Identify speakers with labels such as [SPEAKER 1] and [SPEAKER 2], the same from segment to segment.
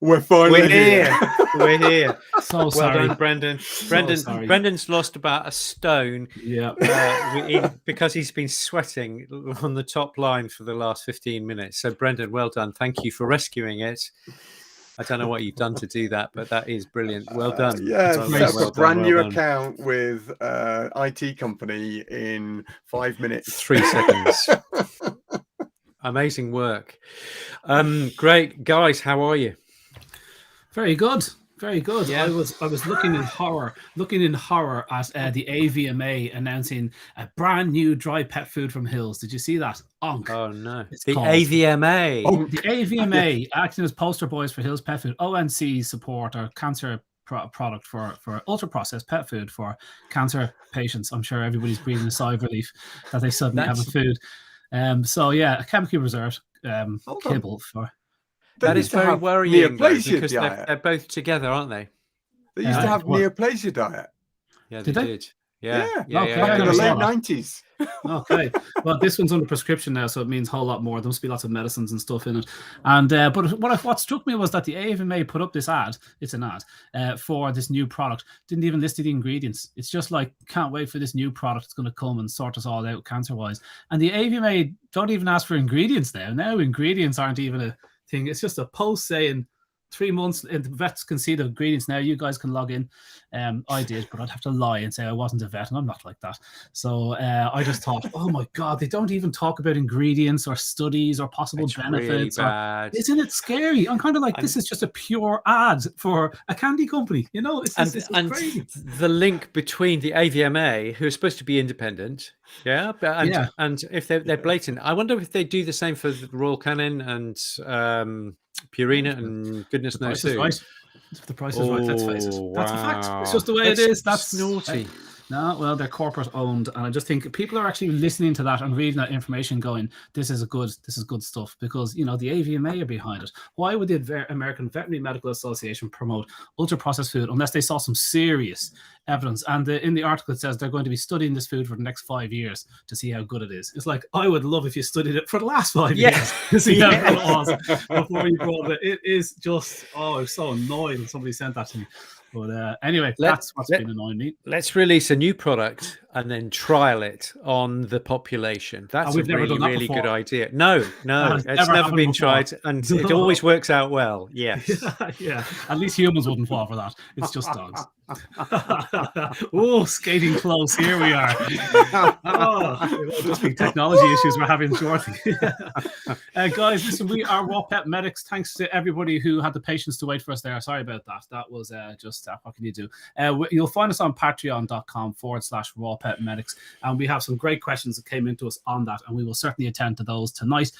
[SPEAKER 1] We're finally here.
[SPEAKER 2] We're here.
[SPEAKER 3] So
[SPEAKER 2] Well
[SPEAKER 3] sorry.
[SPEAKER 2] done, Brendan.
[SPEAKER 3] Sorry.
[SPEAKER 2] Brendan's lost about a stone.
[SPEAKER 3] Yeah.
[SPEAKER 2] Because he's been sweating on the top line for the last 15 minutes. So, Brendan, well done. Thank you for rescuing it. I don't know what you've done to do that, but that is brilliant. Well done.
[SPEAKER 1] Set up a brand new account with IT company in 5 minutes.
[SPEAKER 2] 3 seconds. Amazing work. Great. Guys, how are you?
[SPEAKER 3] Very good. Very good.
[SPEAKER 2] Yeah.
[SPEAKER 3] I was looking in horror at the AVMA announcing a brand new dry pet food from Hills. Did you see that? Onk.
[SPEAKER 2] Oh no.
[SPEAKER 3] It's
[SPEAKER 2] The
[SPEAKER 3] called.
[SPEAKER 2] AVMA.
[SPEAKER 3] Oh, the AVMA acting as poster boys for Hills Pet Food. ONC support our cancer product for ultra processed pet food for cancer patients. I'm sure everybody's breathing a sigh of relief that they suddenly have a food. So yeah, a chemically reserved kibble for.
[SPEAKER 2] That is very worrying because they're both together, aren't they?
[SPEAKER 1] They used to have neoplasia diet.
[SPEAKER 2] Yeah, they did.
[SPEAKER 1] Yeah.
[SPEAKER 3] Okay.
[SPEAKER 1] In the late 90s.
[SPEAKER 3] Okay. Well, this one's under prescription now, so it means a whole lot more. There must be lots of medicines and stuff in it. And but what struck me was that the AVMA put up this ad. It's an ad for this new product. Didn't even list the ingredients. It's just like, can't wait for this new product. It's going to come and sort us all out cancer-wise. And the AVMA don't even ask for ingredients now. Now ingredients aren't even a thing. It's just a post saying 3 months, and the vets can see the ingredients now. You guys can log in. I did, but I'd have to lie and say I wasn't a vet, and I'm not like that. So I just thought, oh my God, they don't even talk about ingredients or studies or possible benefits.
[SPEAKER 2] Really bad.
[SPEAKER 3] Isn't it scary? I'm kind of like, this is just a pure ad for a candy company. You know, it's crazy.
[SPEAKER 2] The link between the AVMA, who are supposed to be independent, and if they're blatant, I wonder if they do the same for the Royal Canin and Purina and goodness knows who.
[SPEAKER 3] Right. If the price is right, let's face it. That's a fact. It's just the way it is. That's
[SPEAKER 2] naughty.
[SPEAKER 3] No, well, they're corporate owned, and I just think people are actually listening to that and reading that information, going, "This is good stuff," because the AVMA are behind it. Why would the American Veterinary Medical Association promote ultra processed food unless they saw some serious evidence? And in the article it says they're going to be studying this food for the next 5 years to see how good it is. It's like, I would love if you studied it for the last 5 years to see how good it was before you brought it. It is just, I was so annoyed when somebody sent that to me. But anyway, that's what's been annoying me.
[SPEAKER 2] Let's release a new product and then trial it on the population. That's a really good idea. No, it's never been tried, and it always works out well. Yes.
[SPEAKER 3] Yeah. At least humans wouldn't fall for that. It's just dogs. Oh, skating close. Here we are. It'll just be technology issues we're having shortly. Guys, listen, we are RawPetMedics. Thanks to everybody who had the patience to wait for us there. Sorry about that. That was just, what can you do? You'll find us on patreon.com/RawPetMedics. And we have some great questions that came into us on that. And we will certainly attend to those tonight.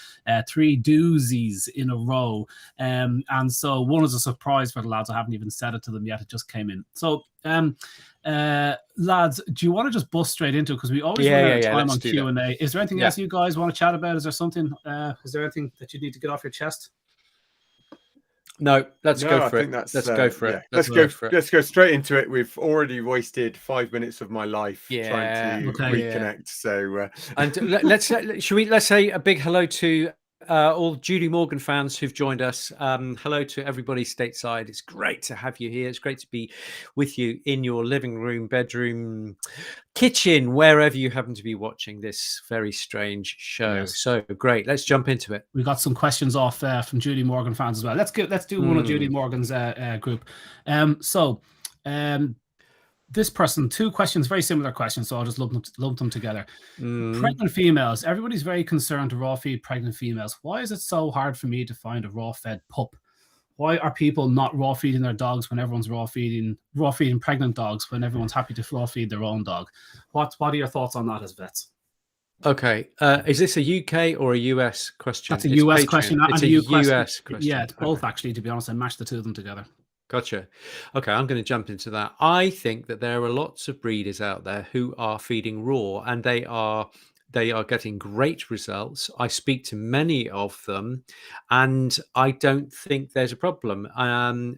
[SPEAKER 3] 3 doozies in a row. And so one is a surprise for the lads. I haven't even said it to them yet. It just came in. So, lads, do you want to just bust straight into it? Because we always run out of time on Q&A. Is there anything else you guys want to chat about? Is there something? Is there anything that you need to get off your chest?
[SPEAKER 2] No, let's go for it. Let's go for it.
[SPEAKER 1] Let's go straight into it. We've already wasted 5 minutes of my life trying to reconnect. So,
[SPEAKER 2] and let's say a big hello to all Judy Morgan fans who've joined us. Hello to everybody stateside. It's great to have you here. It's great to be with you in your living room, bedroom, kitchen, wherever you happen to be watching this very strange show. Yes. So great. Let's jump into it.
[SPEAKER 3] We got some questions off from Judy Morgan fans as well. Let's do one of Judy Morgan's group. This person, 2 questions, very similar questions, so I'll just lump them together. Pregnant females. Everybody's very concerned to raw feed pregnant females. Why is it so hard for me to find a raw fed pup? Why are people not raw feeding their dogs when everyone's raw feeding pregnant dogs when everyone's happy to raw feed their own dog? What are your thoughts on that as vets?
[SPEAKER 2] Okay. Is this a UK or a US question?
[SPEAKER 3] That's a US question.
[SPEAKER 2] It's a US question.
[SPEAKER 3] Yeah, it's both actually, to be honest. I matched the 2 of them together.
[SPEAKER 2] Gotcha. Okay, I'm going to jump into that. I think that there are lots of breeders out there who are feeding raw, and they are getting great results. I speak to many of them, and I don't think there's a problem.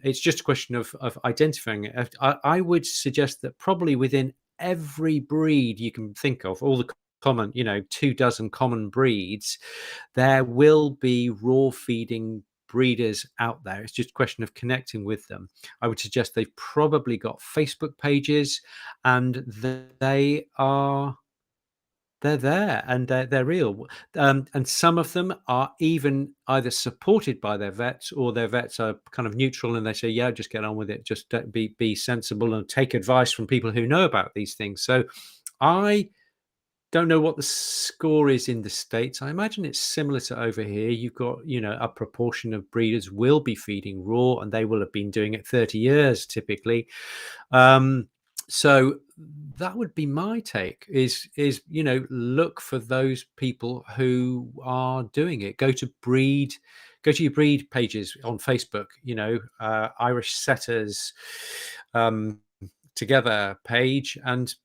[SPEAKER 2] It's just a question of identifying it. I would suggest that probably within every breed you can think of, all the common, 24 common breeds, there will be raw feeding breeders out there. It's just a question of connecting with them. I would suggest they've probably got Facebook pages, and they're there and they're real. And some of them are even either supported by their vets, or their vets are kind of neutral and they say, yeah, just get on with it. Just be sensible and take advice from people who know about these things. So I don't know what the score is in the States. I imagine it's similar to over here. You've got, a proportion of breeders will be feeding raw, and they will have been doing it 30 years typically. So that would be my take, is look for those people who are doing it. Go to your breed pages on Facebook, Irish Setters Together page, and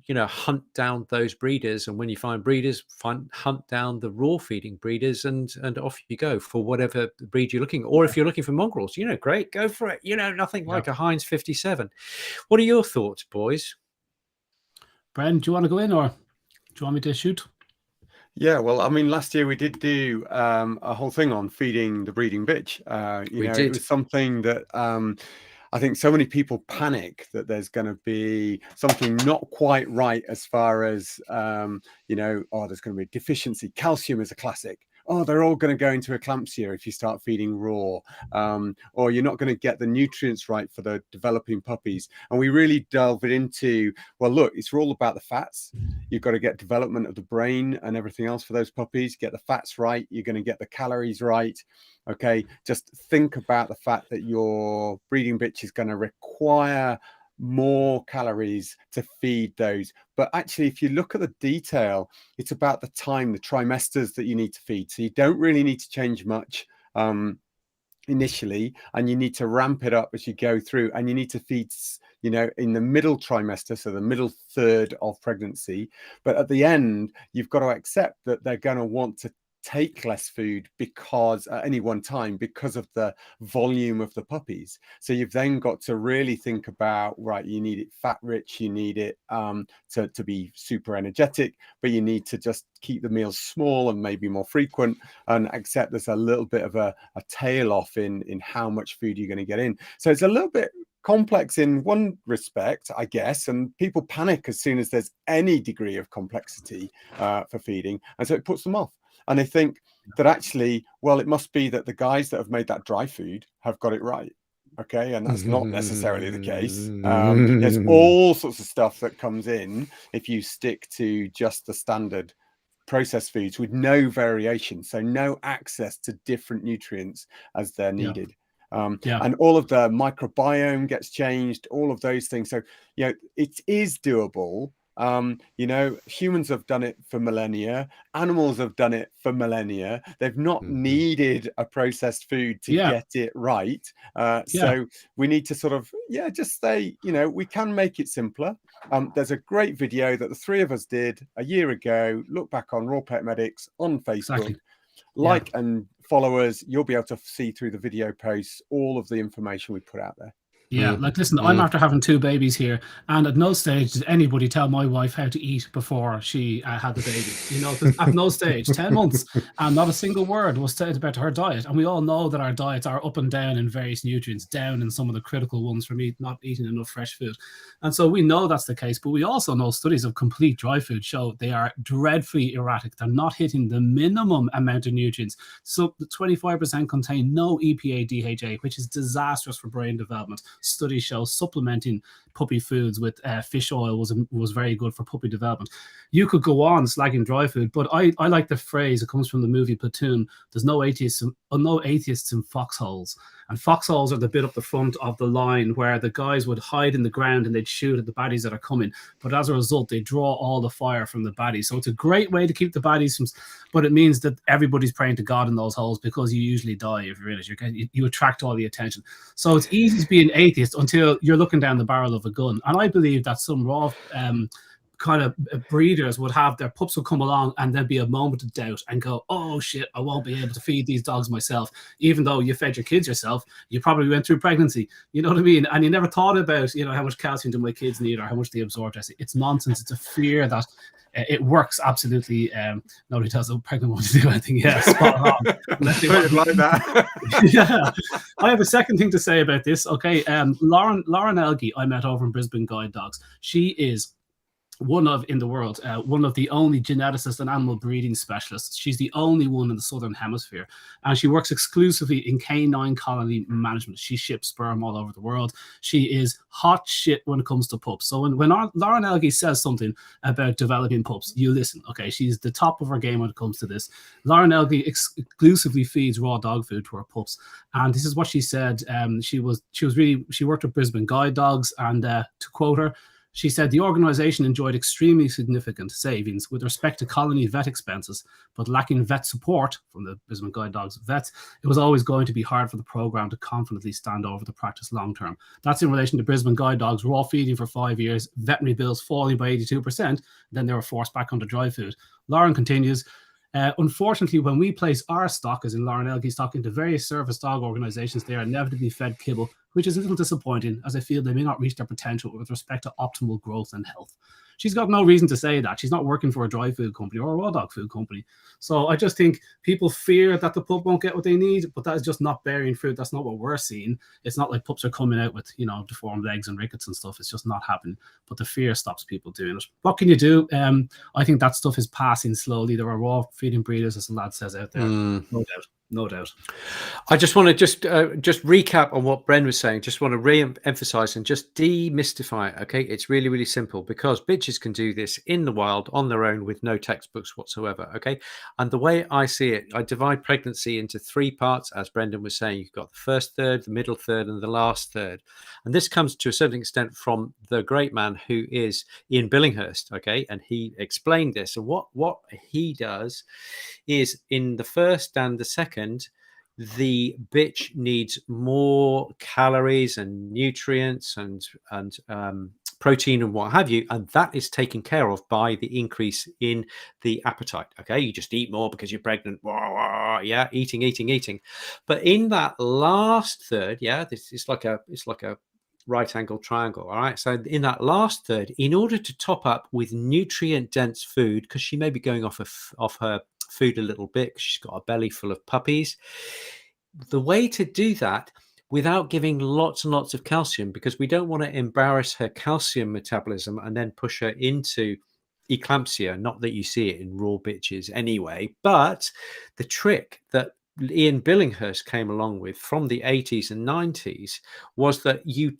[SPEAKER 2] hunt down those breeders. And when you find breeders, hunt down the raw feeding breeders, and off you go for whatever breed you're looking. Or if you're looking for mongrels, great, go for it. Nothing like a Heinz 57. What are your thoughts, boys?
[SPEAKER 3] Bren, do you want to go in, or do you want me to shoot?
[SPEAKER 1] Yeah, well, I mean, last year we did do a whole thing on feeding the breeding bitch. It was something that I think so many people panic that there's going to be something not quite right as far as, there's going to be a deficiency. Calcium is a classic. Oh, they're all going to go into eclampsia if you start feeding raw, or you're not going to get the nutrients right for the developing puppies. And we really delve it into, well, look, it's all about the fats. You've got to get development of the brain and everything else for those puppies. Get the fats right. You're going to get the calories right. Okay, just think about the fact that your breeding bitch is going to require more calories to feed those. But actually, if you look at the detail, it's about the time, the trimesters that you need to feed. So you don't really need to change much initially, and you need to ramp it up as you go through, and you need to feed in the middle trimester, so the middle third of pregnancy. But at the end, you've got to accept that they're going to want to take less food because at any one time, because of the volume of the puppies. So you've then got to really think about, right, you need it fat rich, you need it to be super energetic, but you need to just keep the meals small and maybe more frequent, and accept there's a little bit of a tail off in how much food you're going to get in. So it's a little bit complex in one respect, I guess, and people panic as soon as there's any degree of complexity for feeding, and so it puts them off. And they think that actually, well, it must be that the guys that have made that dry food have got it right. Okay. And that's not necessarily the case. There's all sorts of stuff that comes in if you stick to just the standard processed foods with no variation. So no access to different nutrients as they're needed. And all of the microbiome gets changed, all of those things. So, it is doable. Humans have done it for millennia. Animals have done it for millennia. They've not needed a processed food to get it right. So we need to sort of, just say, we can make it simpler. There's a great video that the three of us did a year ago. Look back on RawPetMedics on Facebook. Exactly. And follow us. You'll be able to see through the video posts all of the information we put out there.
[SPEAKER 3] Yeah, like, listen, I'm after having 2 babies here, and at no stage did anybody tell my wife how to eat before she had the baby. At no stage, 10 months, and not a single word was said about her diet. And we all know that our diets are up and down in various nutrients, down in some of the critical ones from not eating enough fresh food. And so we know that's the case, but we also know studies of complete dry food show they are dreadfully erratic. They're not hitting the minimum amount of nutrients. So the 25% contain no EPA, DHA, which is disastrous for brain development. Studies show supplementing puppy foods with fish oil was very good for puppy development. You could go on slagging dry food, but I like the phrase. It comes from the movie Platoon. There's no atheists in foxholes, and foxholes are the bit up the front of the line where the guys would hide in the ground and they'd shoot at the baddies that are coming. But as a result, they draw all the fire from the baddies. So it's a great way to keep the baddies from. But it means that everybody's praying to God in those holes, because you usually die if you realize you attract all the attention. So it's easy to be an atheist until you're looking down the barrel of a gun. And I believe that some raw kind of breeders would have their pups will come along, and there'd be a moment of doubt and go, oh shit, I won't be able to feed these dogs myself. Even though you fed your kids yourself, you probably went through pregnancy, you know what I mean? And you never thought about, how much calcium do my kids need or how much they absorb. It's nonsense. It's a fear that It works absolutely. Nobody tells a pregnant woman to do anything. Yeah, spot on. Unless they want
[SPEAKER 1] like that.
[SPEAKER 3] Yeah, I have a second thing to say about this. Okay, Lauren Elgie, I met over in Brisbane Guide Dogs. She is one of in the world, one of the only geneticists and animal breeding specialists. She's the only one in the southern hemisphere, and she works exclusively in canine colony management. She ships sperm all over the world. She is hot shit when it comes to pups. So when Lauren Elgie says something about developing pups, you listen. Okay, she's the top of her game when it comes to this. Lauren Elgie exclusively feeds raw dog food to her pups, and this is what she said. She worked with Brisbane Guide Dogs, and to quote her, she said the organisation enjoyed extremely significant savings with respect to colony vet expenses, but lacking vet support from the Brisbane Guide Dogs vets, it was always going to be hard for the programme to confidently stand over the practice long term. That's in relation to Brisbane Guide Dogs raw feeding for 5 years, veterinary bills falling by 82%, then they were forced back onto dry food. Lauren continues, unfortunately, when we place our stock, as in Lauren Elgie stock, into various service dog organisations, they are inevitably fed kibble, which is a little disappointing, as I feel they may not reach their potential with respect to optimal growth and health. She's got no reason to say that. She's not working for a dry food company or a raw dog food company. So I just think people fear that the pup won't get what they need, but that is just not bearing fruit. That's not what we're seeing. It's not like pups are coming out with, deformed legs and rickets and stuff. It's just not happening. But the fear stops people doing it. What can you do? I think that stuff is passing slowly. There are raw feeding breeders, as the lad says out there. No doubt. No doubt.
[SPEAKER 2] I just want to just recap on what Bren was saying. Just want to re-emphasize and just demystify it. Okay, it's really, really simple, because bitches can do this in the wild on their own with no textbooks whatsoever. Okay, and the way I see it, I divide pregnancy into 3 parts, as Brendan was saying. You've got the first third, the middle third, and the last third. And this comes to a certain extent from the great man who is Ian Billinghurst. Okay, and he explained this. And what he does is, in the first and the second, the bitch needs more calories and nutrients and protein and what have you, and that is taken care of by the increase in the appetite. Okay, you just eat more because you're pregnant. Yeah, eating. But in that last third, yeah, this is like a right angle triangle. All right, so in that last third, in order to top up with nutrient dense food, because she may be going off her food a little bit, she's got a belly full of puppies. The way to do that without giving lots and lots of calcium, because we don't want to embarrass her calcium metabolism and then push her into eclampsia. Not that you see it in raw bitches anyway, but the trick that Ian Billinghurst came along with from the 80s and 90s was that you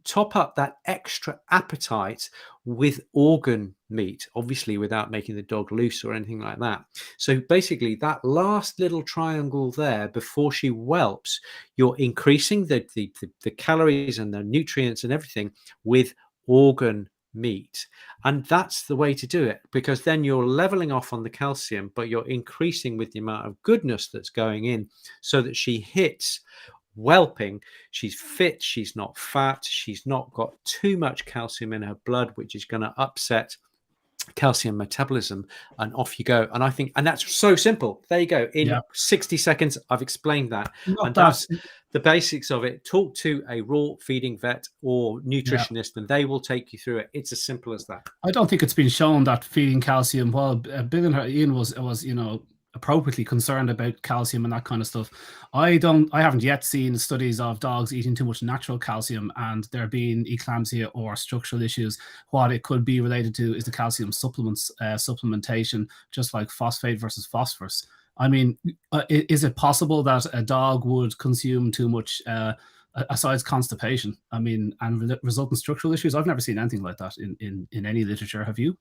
[SPEAKER 2] top up that extra appetite with organ meat, obviously without making the dog loose or anything like that. So basically that last little triangle there, before she whelps, you're increasing the calories and the nutrients and everything with organ meat. And that's the way to do it, because then you're leveling off on the calcium, but you're increasing with the amount of goodness that's going in, so that she hits whelping, she's fit, she's not fat, she's not got too much calcium in her blood, which is going to upset calcium metabolism, and off you go. And I think, and that's so simple. There you go. In 60 seconds, I've explained that. That's the basics of it. Talk to a raw feeding vet or nutritionist, and they will take you through it. It's as simple as that.
[SPEAKER 3] I don't think it's been shown that feeding calcium, well, Bill and Ian was appropriately concerned about calcium and that kind of stuff. I haven't yet seen studies of dogs eating too much natural calcium and there being eclampsia or structural issues. What it could be related to is the calcium supplementation, just like phosphate versus phosphorus. I mean, is it possible that a dog would consume too much aside constipation? I mean, and result in structural issues? I've never seen anything like that in any literature. Have you?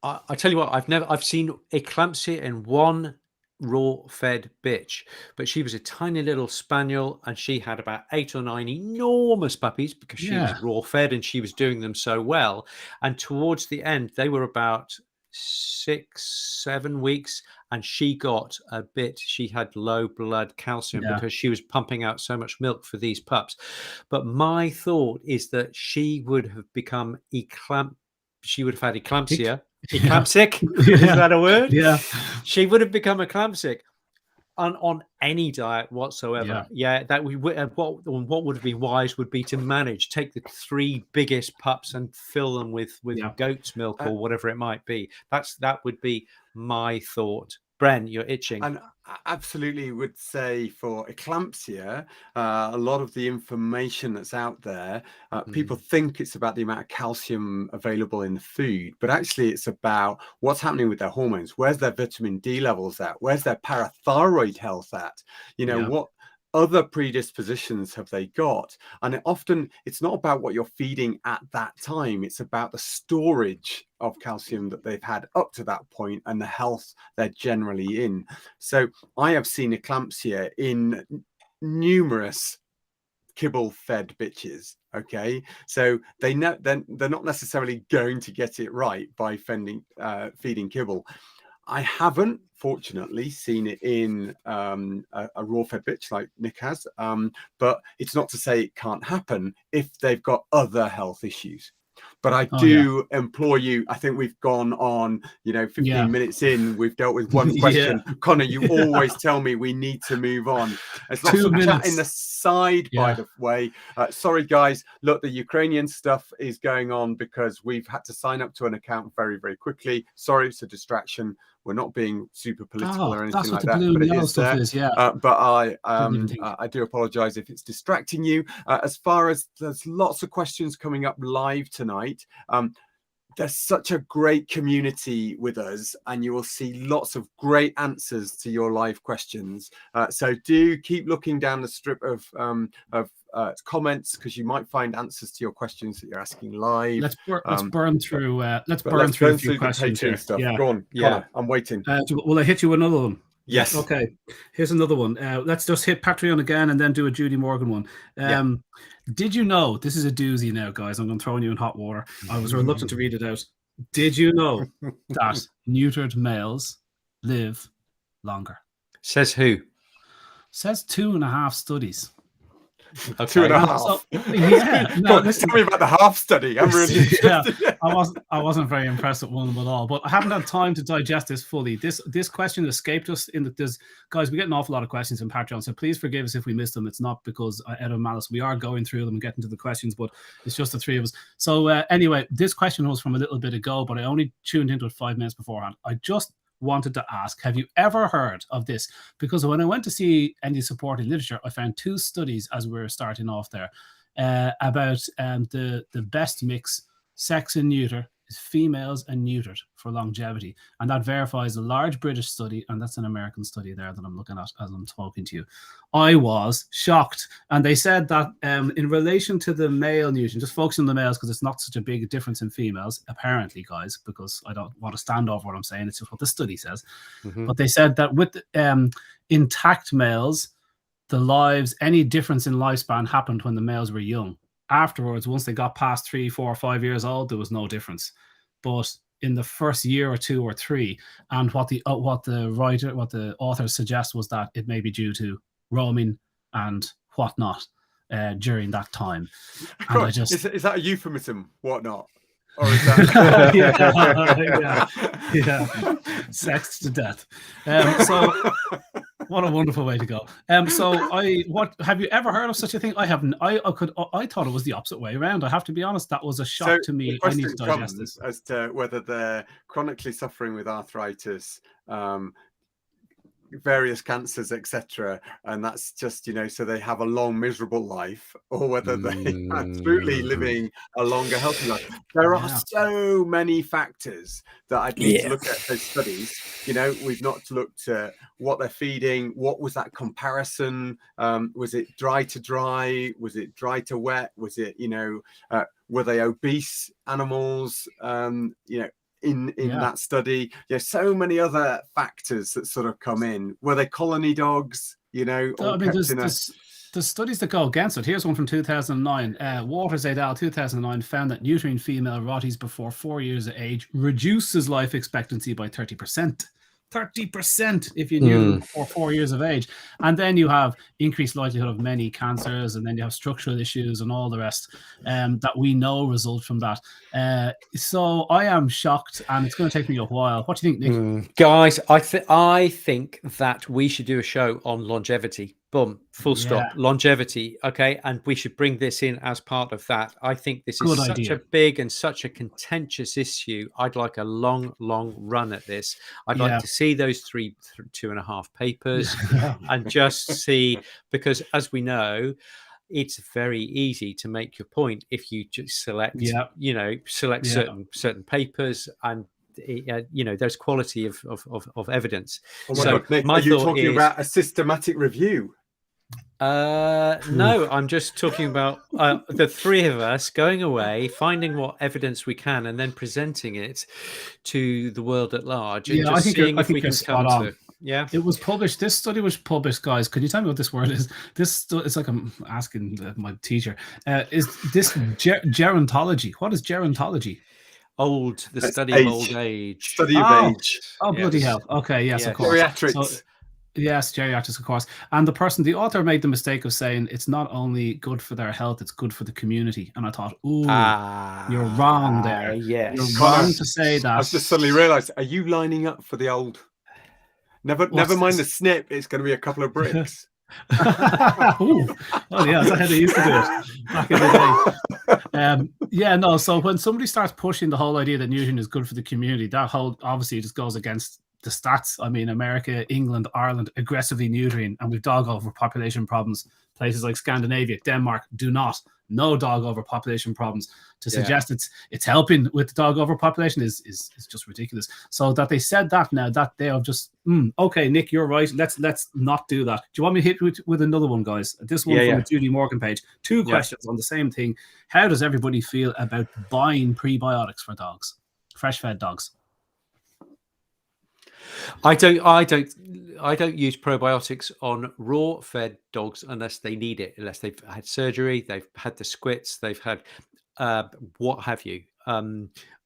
[SPEAKER 2] I tell you what, I've seen eclampsia in one raw fed bitch, but she was a tiny little spaniel and she had about 8 or 9 enormous puppies, because she was raw fed and she was doing them so well. And towards the end, they were about 6-7 weeks, and she had low blood calcium because she was pumping out so much milk for these pups. But my thought is that she would have become she would have had eclampsia. Eclampsic? Is that a word?
[SPEAKER 3] Yeah.
[SPEAKER 2] She would have become eclampsic. on any diet whatsoever. Yeah, that we what would be wise would be to take the 3 biggest pups and fill them with goat's milk or whatever it might be. That would be my thought. Bren, you're itching.
[SPEAKER 1] And I absolutely would say for eclampsia, a lot of the information that's out there, people think it's about the amount of calcium available in the food, but actually it's about what's happening with their hormones. Where's their vitamin D levels at? Where's their parathyroid health at? What other predispositions have they got? And it's not about what you're feeding at that time. It's about the storage of calcium that they've had up to that point and the health they're generally in. So I have seen eclampsia in numerous kibble fed bitches. Okay, so they're not necessarily going to get it right by feeding kibble. I haven't, fortunately, seen it in a raw-fed bitch like Nick has, but it's not to say it can't happen if they've got other health issues. But I do implore you, I think we've gone on, 15 minutes in, we've dealt with one question. Connor, you always tell me we need to move on. There's lots of chat in the side, by the way. Sorry, guys. Look, the Ukrainian stuff is going on because we've had to sign up to an account very, very quickly. Sorry, it's a distraction. We're not being super political or anything like that, but it is there. But I do apologize if it's distracting you. As far as there's lots of questions coming up live tonight, there's such a great community with us, and you will see lots of great answers to your live questions. So do keep looking down the strip of comments, because you might find answers to your questions that you're asking live.
[SPEAKER 3] Let's burn through a few questions.
[SPEAKER 1] Stuff. Go on, Connor, I'm waiting.
[SPEAKER 3] Will I hit you with another one?
[SPEAKER 1] Yes.
[SPEAKER 3] Okay. Here's another one. Let's just hit Patreon again and then do a Judy Morgan one. Did you know, this is a doozy now, guys, I'm going to throw you in hot water. I was reluctant to read it out. Did you know that neutered males live longer?
[SPEAKER 2] Says who?
[SPEAKER 3] Says 2.5 studies.
[SPEAKER 1] Okay. 2.5. Tell me about the half study. I'm really interested.
[SPEAKER 3] I wasn't very impressed with one of them at all, but I haven't had time to digest this fully. This question escaped us guys, we get an awful lot of questions in Patreon, so please forgive us if we missed them. It's not because out of malice. We are going through them and getting to the questions, but it's just the 3 of us. So anyway, this question was from a little bit ago, but I only tuned into it 5 minutes beforehand. I just wanted to ask, have you ever heard of this? Because when I went to see any supporting literature, I found 2 studies as we were starting off there about the best mix, sex and neuter, is females and neutered for longevity. And that verifies a large British study, and that's an American study there that I'm looking at as I'm talking to you. I was shocked. And they said that in relation to the male neutering, just focus on the males because it's not such a big difference in females, apparently, guys, because I don't want to stand over what I'm saying. It's just what the study says. But they said that with intact males, any difference in lifespan happened when the males were young. Afterwards, once they got past 3, 4, 5 years old, there was no difference. But in the first year or 2 or 3, and what the authors suggest was that it may be due to roaming and whatnot during that time. And
[SPEAKER 1] is that a euphemism? Whatnot? Or is that
[SPEAKER 3] sex to death? So what a wonderful way to go. What have you ever heard of such a thing? I haven't. I thought it was the opposite way around. I have to be honest, that was a shock to me. I need to digest this
[SPEAKER 1] as to whether they're chronically suffering with arthritis, various cancers, etc., and that's just so they have a long miserable life, or whether they are truly living a longer healthy life. There are so many factors that I'd need to look at those studies. We've not looked at what they're feeding. What was that comparison? Was it dry to dry? Was it dry to wet? Was it were they obese animals? In that study, so many other factors that sort of come in. Were they colony dogs?
[SPEAKER 3] There's studies that go against it. Here's one from 2009. Waters et al. 2009 found that neutering female rotties before 4 years of age reduces life expectancy by 30%. 30% if you knew them before 4 years of age. And then you have increased likelihood of many cancers, and then you have structural issues and all the rest that we know result from that. So I am shocked, and it's going to take me a while. What do you think, Nick?
[SPEAKER 2] Guys, I think that we should do a show on longevity. Boom, full stop. Longevity, okay, and we should bring this in as part of that. I think this is such a big and such a contentious issue. I'd like a long run at this. I'd like to see those 2.5 papers and just see, because as we know, it's very easy to make your point if you just select, certain papers, and there's quality of evidence.
[SPEAKER 1] So Nick, are you talking about a systematic review?
[SPEAKER 2] No, I'm just talking about the three of us going away, finding what evidence we can, and then presenting it to the world at large, and just seeing if we can come to. Yeah,
[SPEAKER 3] it was published. This study was published, guys. Could you tell me what this word is? It's like I'm asking my teacher. Is this gerontology? What is gerontology?
[SPEAKER 2] The study of old age.
[SPEAKER 1] Study of age.
[SPEAKER 3] Oh, bloody hell. Okay, yes, of course.
[SPEAKER 1] Geriatrics.
[SPEAKER 3] Yes, geriatrics, of course. And the author made the mistake of saying it's not only good for their health, it's good for the community. And I thought, you're wrong there.
[SPEAKER 2] Yes.
[SPEAKER 3] You're wrong to say that.
[SPEAKER 1] I've just suddenly realised, are you lining up for the old... Never mind the snip, it's going to be a couple of bricks.
[SPEAKER 3] Oh yeah, that's how they used to do it back in the day. So when somebody starts pushing the whole idea that neutering is good for the community, that whole obviously just goes against the stats. I mean, America, England, Ireland aggressively neutering, and we've dog overpopulation problems. Places like Scandinavia, Denmark no dog overpopulation problems. To suggest it's helping with the dog overpopulation is just ridiculous. So that they said that now, that they have just okay, Nick, you're right. Let's not do that. Do you want me to hit with another one, guys? This one from the Judy Morgan page. 2 questions on the same thing. How does everybody feel about buying prebiotics for dogs, fresh fed dogs?
[SPEAKER 2] I don't use probiotics on raw fed dogs unless they need it, unless they've had surgery, they've had the squits, they've had what have you.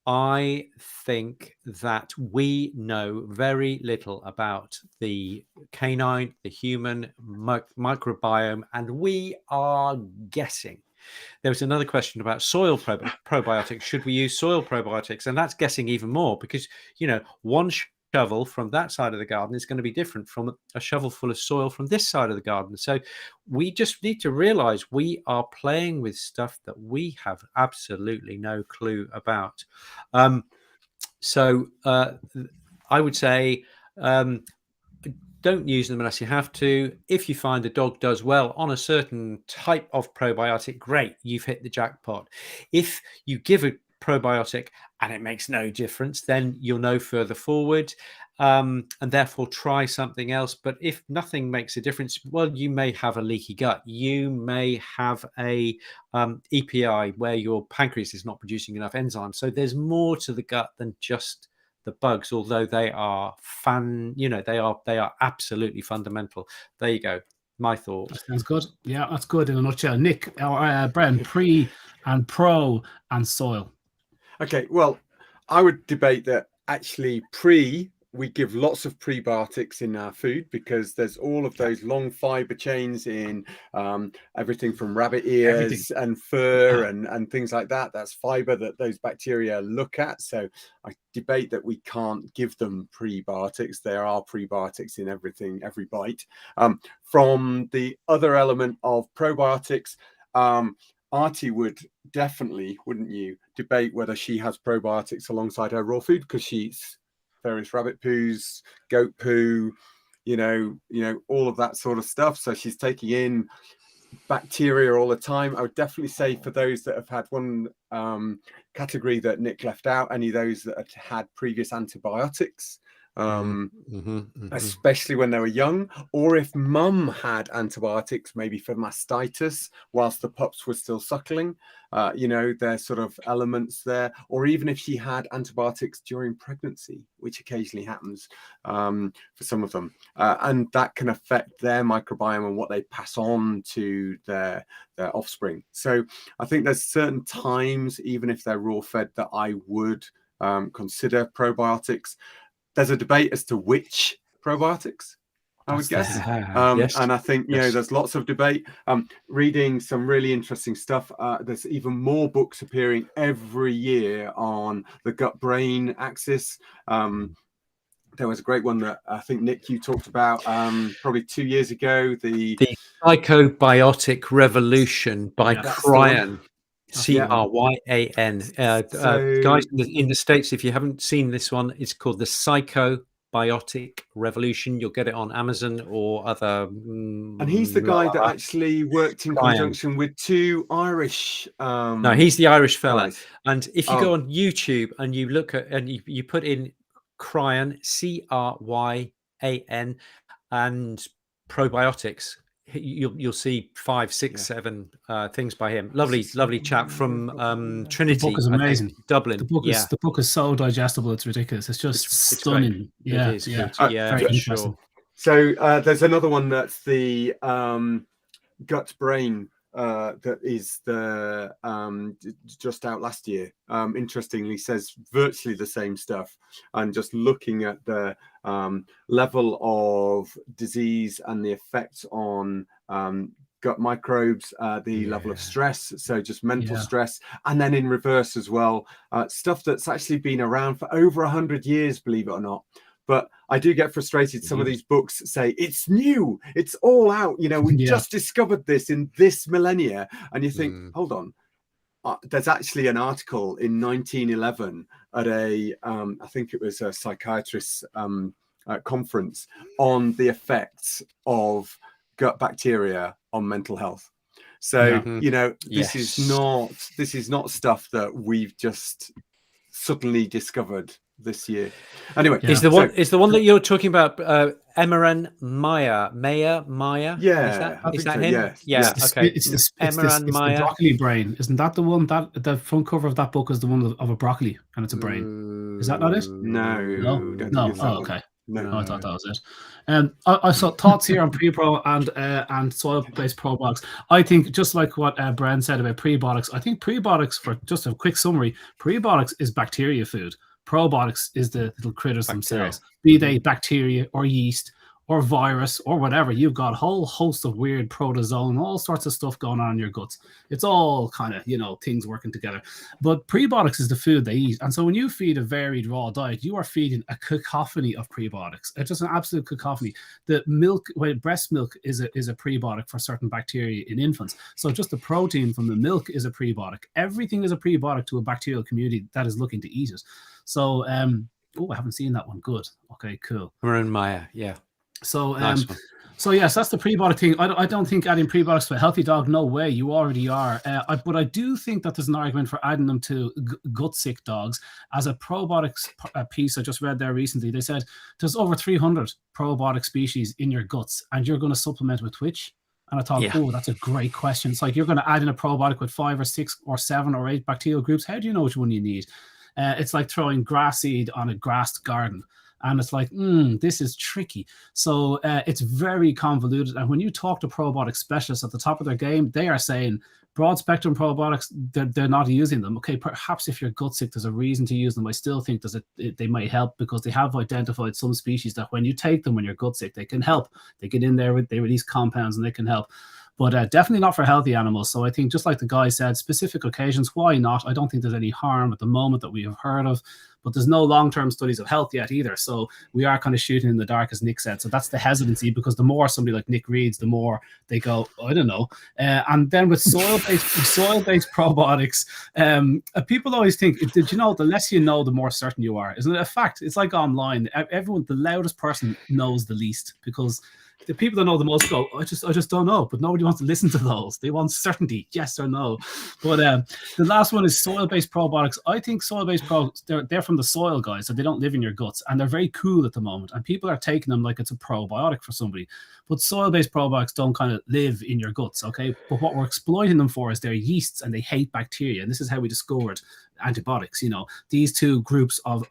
[SPEAKER 2] I think that we know very little about the canine, the human microbiome, and we are guessing. There was another question about soil probiotics. Should we use soil probiotics? And that's guessing even more, because one shovel from that side of the garden is going to be different from a shovel full of soil from this side of the garden. So we just need to realize we are playing with stuff that we have absolutely no clue about. So I would say don't use them unless you have to. If you find the dog does well on a certain type of probiotic, great, you've hit the jackpot. If you give a probiotic and it makes no difference, then you'll know further forward, and therefore try something else. But if nothing makes a difference, well, you may have a leaky gut, you may have a EPI where your pancreas is not producing enough enzymes. So there's more to the gut than just the bugs, although they are they are absolutely fundamental. There you go, my thoughts.
[SPEAKER 3] That sounds good. Yeah, that's good in a nutshell. Nick, Bren, pre and pro and soil.
[SPEAKER 1] Okay, well, I would debate that actually we give lots of prebiotics in our food, because there's all of those long fiber chains in everything from rabbit ears and fur and things like that. That's fiber that those bacteria look at. So I debate that we can't give them prebiotics. There are prebiotics in everything, every bite. From the other element of probiotics, Artie would definitely, wouldn't you, debate whether she has probiotics alongside her raw food, because she eats various rabbit poos, goat poo, all of that sort of stuff. So she's taking in bacteria all the time. I would definitely say, for those that have had one category that Nick left out, any of those that had had previous antibiotics, especially when they were young, or if mum had antibiotics, maybe for mastitis whilst the pups were still suckling, there's sort of elements there, or even if she had antibiotics during pregnancy, which occasionally happens for some of them, and that can affect their microbiome and what they pass on to their offspring. So I think there's certain times, even if they're raw fed, that I would consider probiotics. there's a debate as to which probiotics, I would guess.
[SPEAKER 2] Yes.
[SPEAKER 1] And I think, there's lots of debate. Reading some really interesting stuff. There's even more books appearing every year on the gut-brain axis. There was a great one that I think, Nick, you talked about probably 2 years ago. The
[SPEAKER 2] Psychobiotic Revolution by Cryan. Cryan. Guys in the States, if you haven't seen this one, it's called the Psychobiotic Revolution. You'll get it on Amazon or other.
[SPEAKER 1] And he's the guy that actually worked in conjunction with 2 Irish.
[SPEAKER 2] No, he's the Irish fella.
[SPEAKER 1] Guys.
[SPEAKER 2] And if you go on YouTube and you look at and you put in Cryan, Cryan, and probiotics, you'll see 5, 6, 7 things by him. Lovely chap from Trinity.
[SPEAKER 3] The book is amazing.
[SPEAKER 2] Dublin.
[SPEAKER 3] The book is so digestible, it's ridiculous. It's just stunning.
[SPEAKER 2] It is.
[SPEAKER 3] Very interesting.
[SPEAKER 1] So there's another one that's the gut brain that is the just out last year. Interestingly, says virtually the same stuff, and just looking at the level of disease and the effects on gut microbes, the level of stress, so just mental stress, and then in reverse as well, stuff that's actually been around for over 100 years, believe it or not. But I do get frustrated. Some of these books say it's new, it's all out. We just discovered this in this millennia. And you think, hold on, there's actually an article in 1911 at I think it was a psychiatrist's conference on the effects of gut bacteria on mental health. So, this is not stuff that we've just suddenly discovered this year. Anyway,
[SPEAKER 2] is the one that you're talking about Emmeran Meyer?
[SPEAKER 1] Yeah,
[SPEAKER 2] is that him?
[SPEAKER 1] Okay.
[SPEAKER 3] It's the broccoli brain. Isn't that the one that the front cover of that book is the one of a broccoli and it's a brain? Is that not it?
[SPEAKER 1] No.
[SPEAKER 3] Oh, okay. No, I thought that was it. I saw thoughts here on pre-pro and soil-based probiotics. I think just like what Bren said about prebiotics, I think prebiotics, for just a quick summary, prebiotics is bacteria food. Probiotics is the little critters themselves, be they bacteria or yeast or virus or whatever. You've got a whole host of weird protozoan, all sorts of stuff going on in your guts. It's all kind of, things working together. But prebiotics is the food they eat. And so when you feed a varied raw diet, you are feeding a cacophony of prebiotics. It's just an absolute cacophony. The milk, breast milk is a prebiotic for certain bacteria in infants. So just the protein from the milk is a prebiotic. Everything is a prebiotic to a bacterial community that is looking to eat it. So, I haven't seen that one. Good. Okay, cool.
[SPEAKER 2] Marin Maya, yeah.
[SPEAKER 3] So,
[SPEAKER 2] nice
[SPEAKER 3] so yes, that's the prebiotic thing. I don't think adding prebiotics to a healthy dog, no way. You already are. But I do think that there's an argument for adding them to gut sick dogs. As a probiotics piece I just read there recently, they said there's over 300 probiotic species in your guts, and you're going to supplement with which? And I thought, that's a great question. It's like you're going to add in a probiotic with 5 or 6 or 7 or 8 bacterial groups. How do you know which one you need? It's like throwing grass seed on a grassed garden. And it's like, this is tricky. So it's very convoluted. And when you talk to probiotic specialists at the top of their game, they are saying broad spectrum probiotics, they're not using them. Okay, perhaps if you're gut sick, there's a reason to use them. I still think they might help because they have identified some species that when you take them when you're gut sick, they can help. They get in there, they release compounds and they can help. But definitely not for healthy animals. So I think just like the guy said, specific occasions, why not? I don't think there's any harm at the moment that we have heard of, but there's no long-term studies of health yet either. So we are kind of shooting in the dark, as Nick said. So that's the hesitancy, because the more somebody like Nick reads, the more they go, I don't know. And then with soil-based probiotics, people always think, did you know, the less you know, the more certain you are. Isn't it a fact? It's like online. Everyone, the loudest person knows the least, because the people that know the most go, I just don't know. But nobody wants to listen to those. They want certainty, yes or no. But the last one is soil-based probiotics. I think soil-based probiotics, they're from the soil, guys, so they don't live in your guts. And they're very cool at the moment. And people are taking them like it's a probiotic for somebody. But soil-based probiotics don't kind of live in your guts, okay? But what we're exploiting them for is their yeasts, and they hate bacteria. And this is how we discovered antibiotics. These two groups of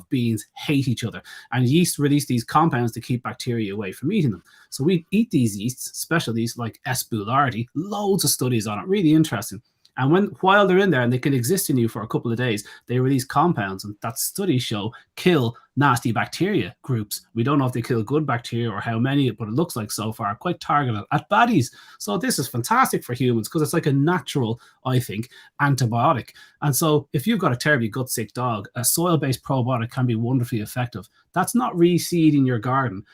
[SPEAKER 3] beings hate each other, and yeast release these compounds to keep bacteria away from eating them. So we eat these yeasts, especially these like S. boulardii, loads of studies on it, really interesting. And while they're in there and they can exist in you for a couple of days, they release compounds, and that studies show kill nasty bacteria groups. We don't know if they kill good bacteria or how many, but it looks like so far quite targeted at baddies. So this is fantastic for humans because it's like a natural, I think, antibiotic. And so if you've got a terribly gut sick dog, a soil-based probiotic can be wonderfully effective. That's not reseeding your garden.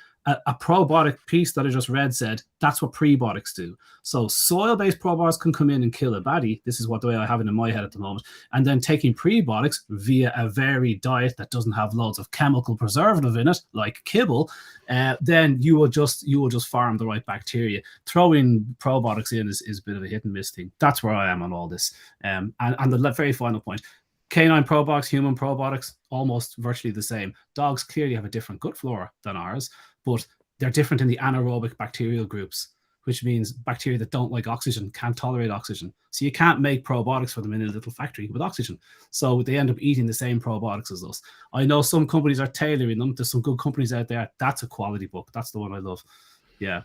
[SPEAKER 3] A probiotic piece that I just read said that's what prebiotics do. So soil-based probiotics can come in and kill a baddie. This is what the way I have it in my head at the moment. And then taking prebiotics via a varied diet that doesn't have loads of chemical preservative in it, like kibble, then you will just farm the right bacteria. Throwing probiotics in is a bit of a hit and miss thing. That's where I am on all this. And the very final point. Canine probiotics, human probiotics, almost virtually the same. Dogs clearly have a different gut flora than ours, but they're different in the anaerobic bacterial groups, which means bacteria that don't like oxygen, can't tolerate oxygen. So you can't make probiotics for them in a little factory with oxygen. So they end up eating the same probiotics as us. I know some companies are tailoring them. There's some good companies out there. That's a quality book. That's the one I love. Yeah.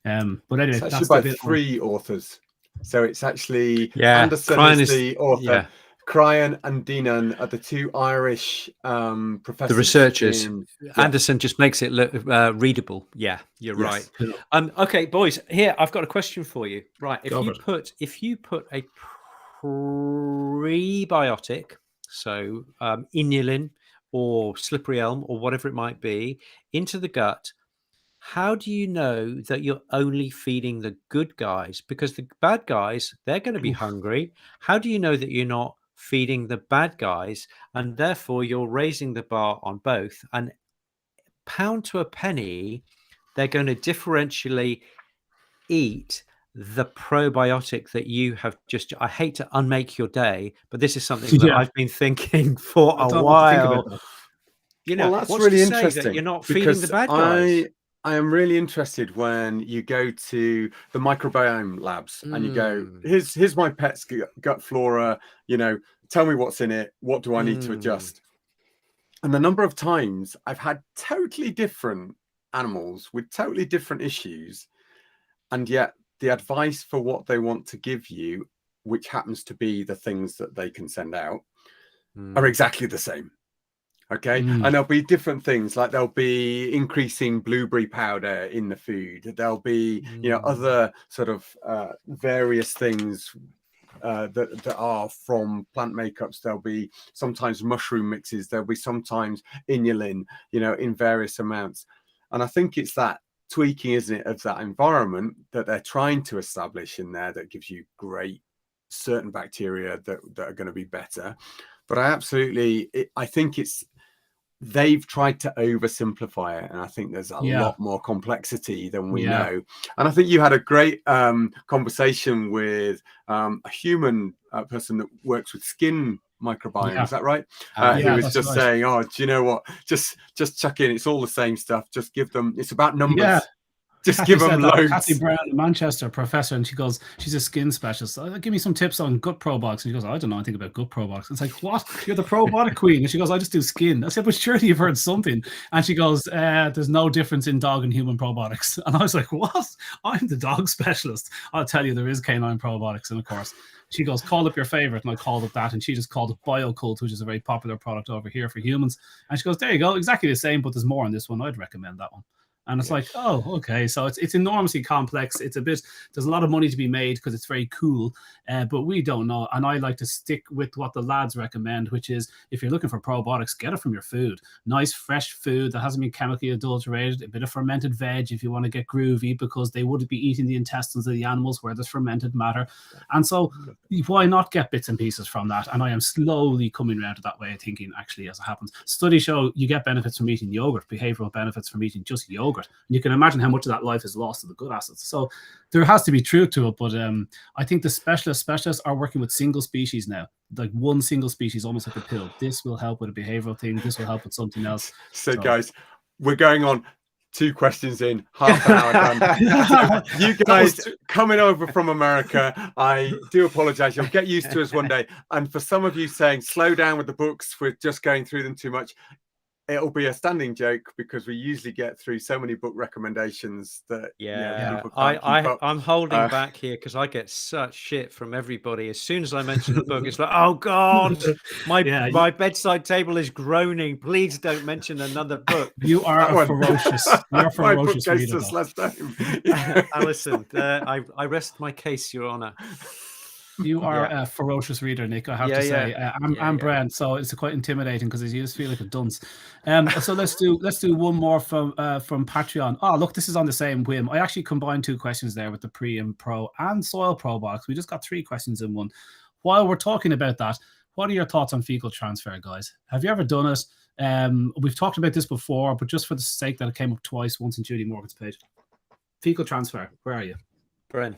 [SPEAKER 3] But anyway,
[SPEAKER 1] it's actually
[SPEAKER 3] that's
[SPEAKER 1] by three authors. So it's actually Anderson
[SPEAKER 2] Cryan
[SPEAKER 1] is the author.
[SPEAKER 2] Yeah.
[SPEAKER 1] Cryan and Dinan are the two Irish professors.
[SPEAKER 2] The researchers.
[SPEAKER 1] Yeah.
[SPEAKER 2] Anderson just makes it look readable. Yeah, you're right. Okay, boys. Here I've got a question for you. Right, if you put a prebiotic, so inulin or slippery elm or whatever it might be, into the gut, how do you know that you're only feeding the good guys? Because the bad guys, they're going to be hungry. How do you know that you're not feeding the bad guys, and therefore you're raising the bar on both? And pound to a penny, they're going to differentially eat the probiotic that you have just. I hate to unmake your day, but this is something that I've been thinking for a while. You know,
[SPEAKER 1] well, that's really interesting
[SPEAKER 2] that you're not feeding the bad guys.
[SPEAKER 1] I am really interested when you go to the microbiome labs and you go, here's my pet's gut flora, you know, tell me what's in it. What do I need to adjust? And the number of times I've had totally different animals with totally different issues, and yet the advice for what they want to give you, which happens to be the things that they can send out, are exactly the same. Okay. And there'll be different things, like there'll be increasing blueberry powder in the food. There'll be, you know, other sort of various things that are from plant makeups. There'll be sometimes mushroom mixes. There'll be sometimes inulin, you know, in various amounts. And I think it's that tweaking, isn't it, of that environment that they're trying to establish in there that gives you great certain bacteria that are going to be better. But I think they've tried to oversimplify it, and I think there's a lot more complexity than we know. And I think you had a great conversation with a human person that works with skin microbiome. Is that right? Who was just saying, "Oh, do you know what? Just chuck in. It's all the same stuff. Just give them. It's about numbers." Yeah. Just give them loads.
[SPEAKER 3] Kathy Brown in Manchester, professor, and she goes, she's a skin specialist. Give me some tips on gut probiotics. And she goes, I don't know anything about gut probiotics. It's like, what? You're the probiotic queen. And she goes, I just do skin. I said, but surely you've heard something. And she goes, there's no difference in dog and human probiotics. And I was like, what? I'm the dog specialist. I'll tell you, there is canine probiotics. And of course, she goes, call up your favorite. And I called up that. And she just called it BioCult, which is a very popular product over here for humans. And she goes, there you go. Exactly the same, but there's more on this one. I'd recommend that one. And it's like, oh, okay. So it's enormously complex. It's there's a lot of money to be made because it's very cool, but we don't know. And I like to stick with what the lads recommend, which is if you're looking for probiotics, get it from your food. Nice, fresh food that hasn't been chemically adulterated, a bit of fermented veg if you want to get groovy, because they wouldn't be eating the intestines of the animals where there's fermented matter. And so why not get bits and pieces from that? And I am slowly coming around to that way of thinking, actually, as it happens. Studies show you get benefits from eating yogurt, behavioral benefits from eating just yogurt. And you can imagine how much of that life is lost to the good acids. So there has to be truth to it. But I think the specialists are working with single species now, like one single species, almost like a pill. This will help with a behavioral thing. This will help with something else.
[SPEAKER 1] So guys, we're going on 2 questions in, half an hour done. So you guys coming over from America, I do apologize. You'll get used to us one day. And for some of you saying, slow down with the books, we're just going through them too much. it'll be a standing joke because we usually get through so many book recommendations that people can't keep up.
[SPEAKER 2] I'm holding back here because I get such shit from everybody. As soon as I mention a book, it's like, oh God, my bedside table is groaning. Please don't mention another book.
[SPEAKER 3] You are ferocious. You're a
[SPEAKER 1] My
[SPEAKER 3] ferocious
[SPEAKER 1] bookcase
[SPEAKER 3] reader.
[SPEAKER 1] just left home.
[SPEAKER 2] Alison, I rest my case, Your Honor.
[SPEAKER 3] You are a ferocious reader, Nick, I have to say. I'm Brent, so it's quite intimidating because you just feel like a dunce. So let's do one more from Patreon. Oh, look, this is on the same whim. I actually combined 2 questions there with the pre and pro and soil pro box. We just got 3 questions in one. While we're talking about that, what are your thoughts on fecal transfer, guys? Have you ever done it? We've talked about this before, but just for the sake that it came up twice, once in Judy Morgan's page. Fecal transfer, where are you?
[SPEAKER 2] Bren.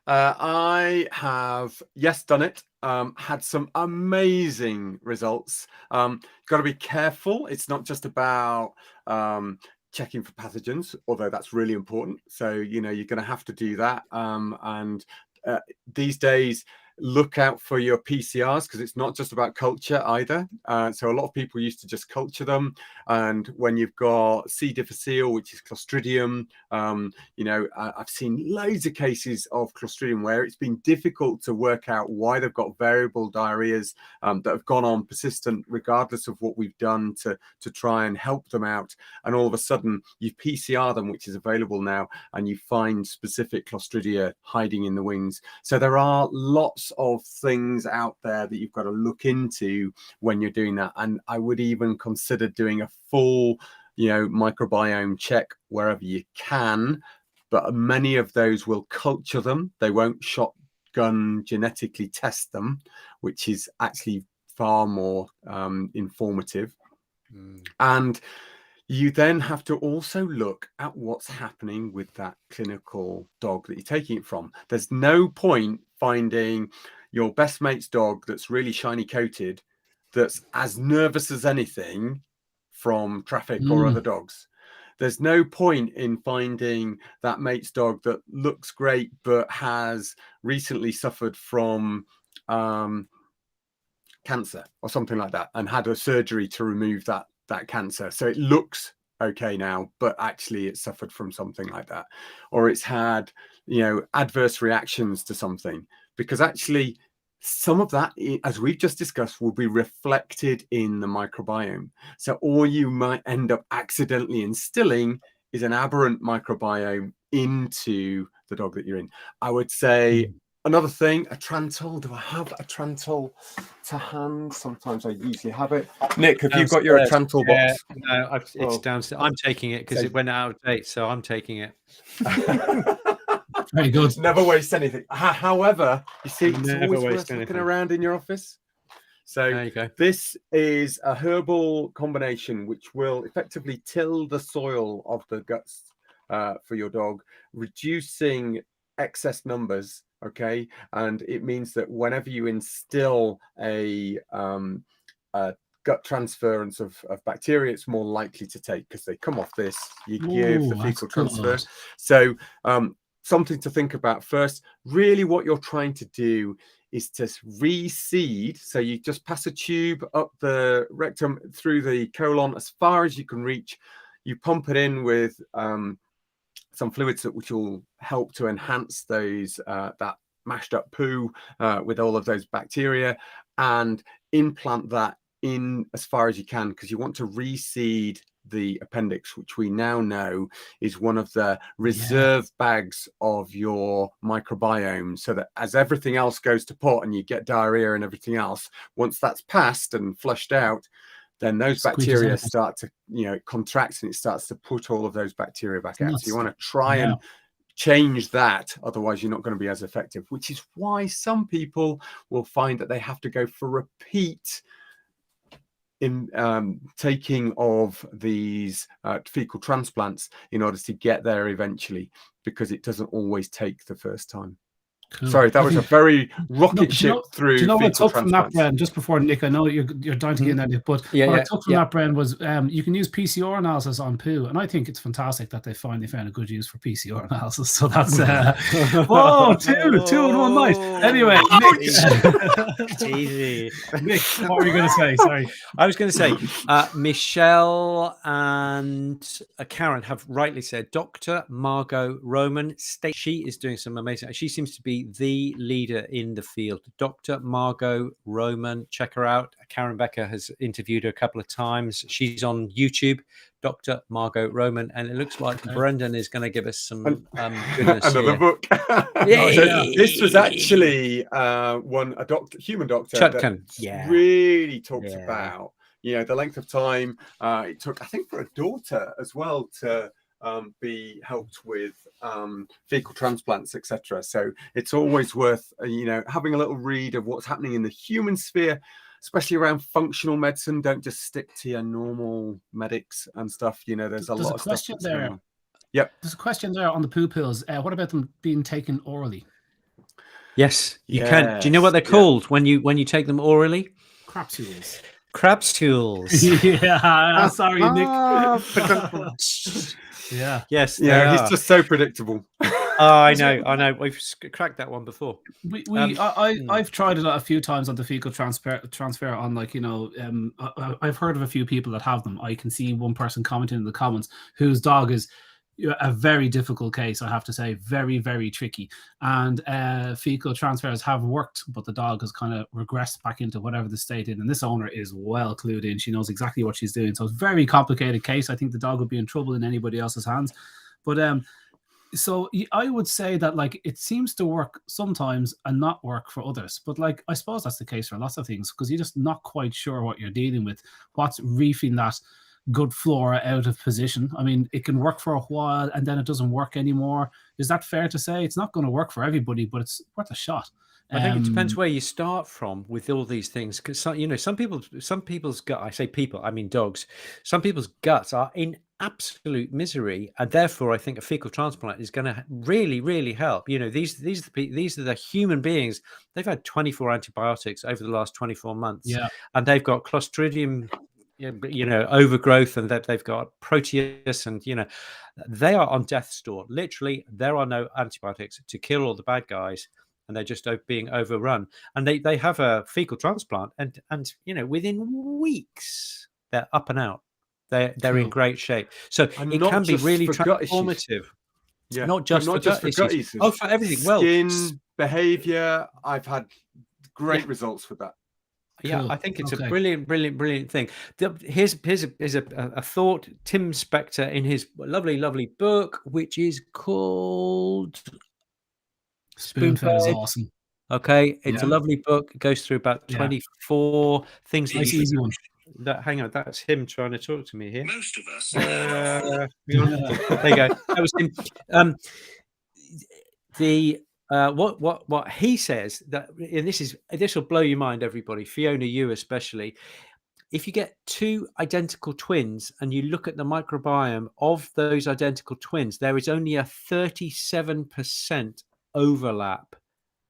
[SPEAKER 1] I have, yes, done it. Had some amazing results. Got to be careful. It's not just about checking for pathogens, although that's really important. So, you're going to have to do that. And these days, look out for your PCRs because it's not just about culture either. So a lot of people used to just culture them. And when you've got C. difficile, which is Clostridium, I've seen loads of cases of Clostridium where it's been difficult to work out why they've got variable diarrheas that have gone on persistent, regardless of what we've done to try and help them out. And all of a sudden you PCR them, which is available now, and you find specific Clostridia hiding in the wings. So there are lots of things out there that you've got to look into when you're doing that. And I would even consider doing a full, microbiome check wherever you can. But many of those will culture them. They won't shotgun genetically test them, which is actually far more informative. And you then have to also look at what's happening with that clinical dog that you're taking it from. There's no point finding your best mate's dog that's really shiny coated, that's as nervous as anything from traffic or other dogs. There's no point in finding that mate's dog that looks great but has recently suffered from cancer or something like that and had a surgery to remove that cancer. So it looks okay now, but actually it suffered from something like that. Or it's had, adverse reactions to something, because actually some of that, as we've just discussed, will be reflected in the microbiome. So all you might end up accidentally instilling is an aberrant microbiome into the dog that you're in. I would say another thing, a Trantol. Do I have a Trantol to hand? Sometimes I usually have it. Nick, have you got your Trantol box?
[SPEAKER 2] No, it's downstairs. I'm taking it because it went out of date, so I'm taking it.
[SPEAKER 3] Very good.
[SPEAKER 1] Never waste anything. However, you see, it's always worth looking around in your office. So
[SPEAKER 2] there you go.
[SPEAKER 1] This is a herbal combination which will effectively till the soil of the guts for your dog, reducing excess numbers. Okay, and it means that whenever you instill a gut transference of bacteria, it's more likely to take, because they come off this. You give the fecal transfer. So something to think about first. Really, what you're trying to do is to reseed. So you just pass a tube up the rectum through the colon as far as you can reach. You pump it in with some fluids which will help to enhance those that mashed up poo with all of those bacteria, and implant that in as far as you can, because you want to reseed the appendix, which we now know is one of the reserve bags of your microbiome, so that as everything else goes to pot and you get diarrhea and everything else, once that's passed and flushed out, then those bacteria start to, it contracts and it starts to put all of those bacteria back out. So you want to try and change that, otherwise you're not going to be as effective, which is why some people will find that they have to go for repeat in taking of these fecal transplants in order to get there eventually, because it doesn't always take the first time.
[SPEAKER 3] Cool.
[SPEAKER 1] Sorry, that was a very
[SPEAKER 3] No,
[SPEAKER 1] rocket
[SPEAKER 3] do
[SPEAKER 1] ship
[SPEAKER 3] you
[SPEAKER 1] through
[SPEAKER 3] know what I
[SPEAKER 1] fecal
[SPEAKER 3] took from that,
[SPEAKER 1] transplants.
[SPEAKER 3] Bren, just before Nick? I know you're dying to get in there, Nick, but
[SPEAKER 2] Yeah,
[SPEAKER 3] what I
[SPEAKER 2] yeah,
[SPEAKER 3] took from
[SPEAKER 2] yeah.
[SPEAKER 3] that, Bren, was you can use PCR analysis on poo, and I think it's fantastic that they finally found a good use for PCR analysis. So that's whoa, two in one night. Anyway, Nick,
[SPEAKER 2] Easy.
[SPEAKER 3] Nick, what were you going to say? Sorry.
[SPEAKER 2] I was going to say, Michelle and Karen have rightly said, Dr. Margot Roman, she is doing some amazing, she seems to be the leader in the field. Dr. Margot Roman, check her out. Karen Becker has interviewed her a couple of times. She's on YouTube, Dr. Margot Roman, and it looks like Brendan is going to give us some goodness
[SPEAKER 1] Another
[SPEAKER 2] here.
[SPEAKER 1] book.
[SPEAKER 2] Yeah.
[SPEAKER 1] So this was actually a human doctor
[SPEAKER 2] Chutkan.
[SPEAKER 1] that really talked about, the length of time it took, I think, for a daughter as well to be helped with fecal transplants, etc. So it's always worth having a little read of what's happening in the human sphere, especially around functional medicine. Don't just stick to your normal medics and stuff. There's a lot of stuff that's going on. Yep.
[SPEAKER 3] There's a question there on the poo pills. What about them being taken orally?
[SPEAKER 2] Yes, you can. Do you know what they're called when you take them orally?
[SPEAKER 3] Crapsules.
[SPEAKER 2] Crapsules.
[SPEAKER 3] Yeah. Sorry, Nick. Yeah.
[SPEAKER 2] Yes.
[SPEAKER 1] Yeah. He's just so predictable.
[SPEAKER 2] I know. We've cracked that one before.
[SPEAKER 3] I've tried it a few times on the fecal transfer on I've heard of a few people that have them. I can see one person commenting in the comments whose dog is a very difficult case, I have to say, very, very tricky. And fecal transfers have worked, but the dog has kind of regressed back into whatever the state in. And this owner is well clued in. She knows exactly what she's doing. So it's a very complicated case. I think the dog would be in trouble in anybody else's hands. But so I would say that it seems to work sometimes and not work for others. But I suppose that's the case for lots of things, because you're just not quite sure what you're dealing with, what's reefing that good flora out of position. I mean, it can work for a while and then it doesn't work anymore. Is that fair to say? It's not going to work for everybody, but it's worth a shot.
[SPEAKER 2] I think it depends where you start from with all these things, because some people's gut, I say people, I mean dogs, some people's guts are in absolute misery, and therefore I think a fecal transplant is going to really, really help. These are the human beings. They've had 24 antibiotics over the last 24 months, and they've got Clostridium overgrowth, and that they've got Proteus, and they are on death's door. Literally, there are no antibiotics to kill all the bad guys, and they're just being overrun. And they have a fecal transplant, and within weeks they're up and out. They're in great shape. So it can be really transformative.
[SPEAKER 1] Yeah,
[SPEAKER 2] not just for gut issues. Oh, for everything.
[SPEAKER 1] Skin, behavior. I've had great results with that.
[SPEAKER 2] Yeah, cool. I think it's a brilliant thing. Here's a thought. Tim Spector in his lovely book, which is called
[SPEAKER 3] Spoonfed, is awesome.
[SPEAKER 2] Okay, it's a lovely book. It goes through about 24 things.
[SPEAKER 3] Nice, easy one.
[SPEAKER 2] Hang on, that's him trying to talk to me here.
[SPEAKER 4] Most of us.
[SPEAKER 2] There you go. That was him. What he says, that, and this will blow your mind, everybody, Fiona, you especially. If you get two identical twins and you look at the microbiome of those identical twins, there is only a 37% overlap